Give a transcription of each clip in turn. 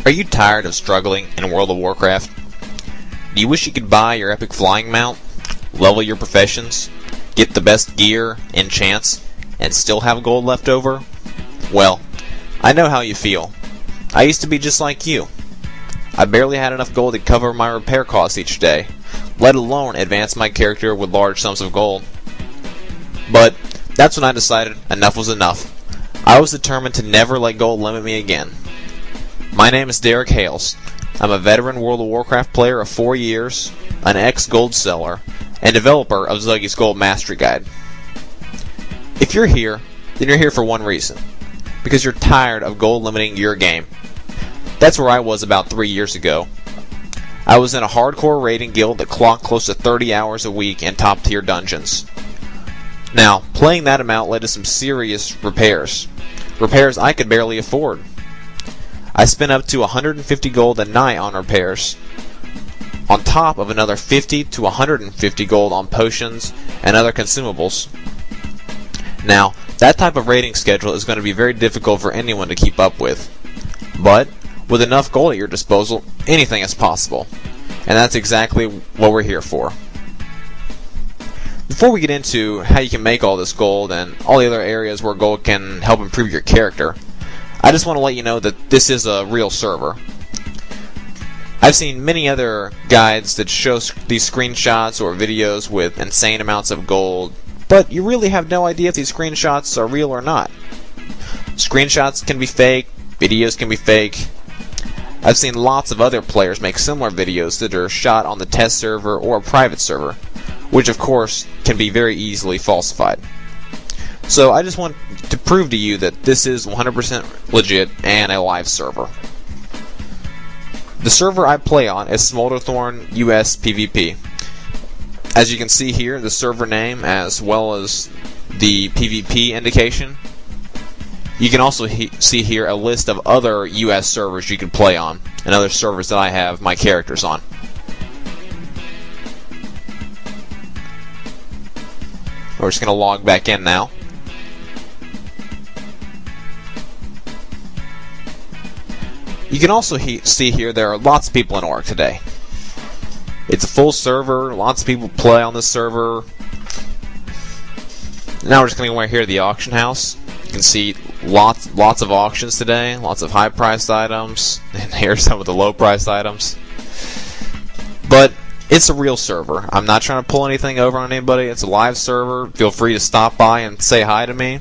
Are you tired of struggling in World of Warcraft? Do you wish you could buy your epic flying mount, level your professions, get the best gear, enchants, and still have gold left over? Well, I know how you feel. I used to be just like you. I barely had enough gold to cover my repair costs each day, let alone advance my character with large sums of gold. But that's when I decided enough was enough. I was determined to never let gold limit me again. My name is Derek Hales. I'm a veteran World of Warcraft player of 4 years, an ex-gold seller, and developer of Zuggy's Gold Mastery Guide. If you're here, then you're here for one reason. Because you're tired of gold limiting your game. That's where I was about 3 years ago. I was in a hardcore raiding guild that clocked close to 30 hours a week in top tier dungeons. Now, playing that amount led to some serious repairs. Repairs I could barely afford. I spent up to 150 gold a night on repairs, on top of another 50 to 150 gold on potions and other consumables. Now, that type of raiding schedule is going to be very difficult for anyone to keep up with. But, with enough gold at your disposal, anything is possible. And that's exactly what we're here for. Before we get into how you can make all this gold and all the other areas where gold can help improve your character, I just want to let you know that this is a real server. I've seen many other guides that show these screenshots or videos with insane amounts of gold, but you really have no idea if these screenshots are real or not. Screenshots can be fake, videos can be fake. I've seen lots of other players make similar videos that are shot on the test server or a private server, which of course can be very easily falsified. So I just want to prove to you that this is 100% legit and a live server. The server I play on is Smolderthorn US PvP. As you can see here, the server name as well as the PvP indication. You can also see here a list of other US servers you can play on, and other servers that I have my characters on. We're just going to log back in now. You can also see here there are lots of people in Orc today. It's a full server, lots of people play on this server. Now we're just going to go here to the auction house. You can see lots of auctions today, lots of high-priced items, and here's some of the low-priced items. But it's a real server. I'm not trying to pull anything over on anybody. It's a live server. Feel free to stop by and say hi to me.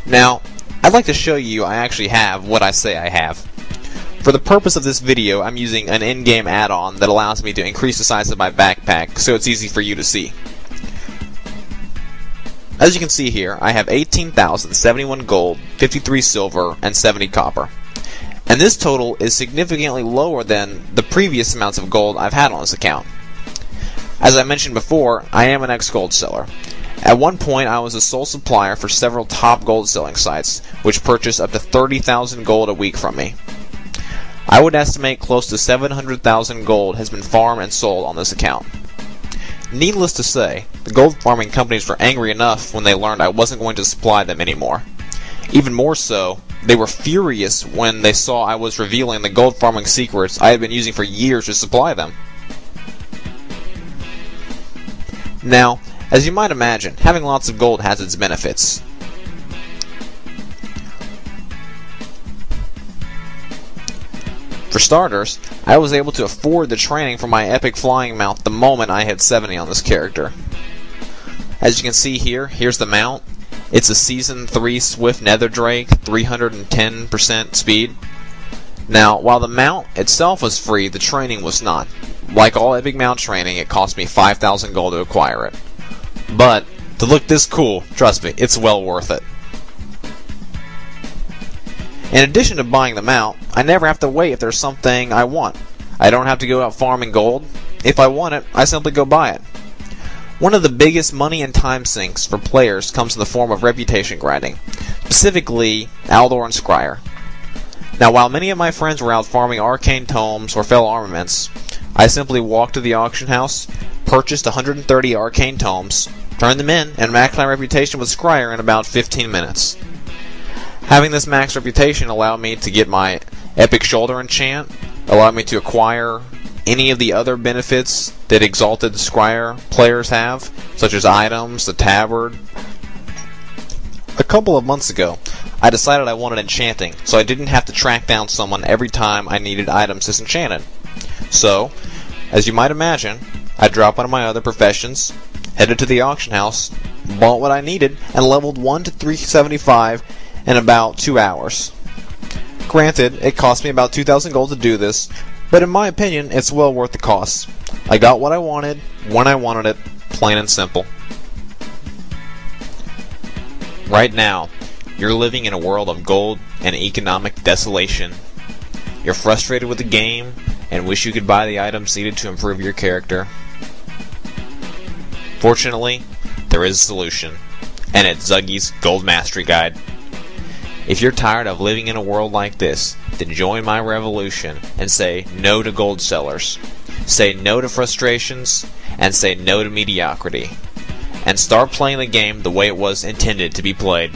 Now, I'd like to show you I actually have what I say I have. For the purpose of this video, I'm using an in-game add-on that allows me to increase the size of my backpack so it's easy for you to see. As you can see here, I have 18,071 gold, 53 silver, and 70 copper. And this total is significantly lower than the previous amounts of gold I've had on this account. As I mentioned before, I am an ex-gold seller. At one point, I was a sole supplier for several top gold selling sites, which purchased up to 30,000 gold a week from me. I would estimate close to 700,000 gold has been farmed and sold on this account. Needless to say, the gold farming companies were angry enough when they learned I wasn't going to supply them anymore. Even more so, they were furious when they saw I was revealing the gold farming secrets I had been using for years to supply them. Now, as you might imagine, having lots of gold has its benefits. For starters, I was able to afford the training for my epic flying mount the moment I hit 70 on this character. As you can see here, here's the mount. It's a Season 3 Swift Nether Drake, 310% speed. Now, while the mount itself was free, the training was not. Like all epic mount training, it cost me 5,000 gold to acquire it. But, to look this cool, trust me, it's well worth it. In addition to buying the mount, I never have to wait if there's something I want. I don't have to go out farming gold. If I want it, I simply go buy it. One of the biggest money and time sinks for players comes in the form of reputation grinding, specifically Aldor and Scryer. Now, while many of my friends were out farming arcane tomes or fell armaments, I simply walked to the auction house, purchased 130 arcane tomes, turned them in, and maxed my reputation with Scryer in about 15 minutes. Having this max reputation allowed me to get my epic shoulder enchant, allowed me to acquire any of the other benefits that Exalted Scryer players have, such as items, the tabard. A couple of months ago, I decided I wanted enchanting, so I didn't have to track down someone every time I needed items disenchanted. So, as you might imagine, I dropped one of my other professions, headed to the auction house, bought what I needed, and leveled 1 to 375 in about 2 hours. Granted, it cost me about 2,000 gold to do this, but in my opinion, it's well worth the cost. I got what I wanted, when I wanted it, plain and simple. Right now, you're living in a world of gold and economic desolation. You're frustrated with the game and wish you could buy the items needed to improve your character. Fortunately, there is a solution, and it's Zuggy's Gold Mastery Guide. If you're tired of living in a world like this, then join my revolution and say no to gold sellers. Say no to frustrations, and say no to mediocrity. And start playing the game the way it was intended to be played.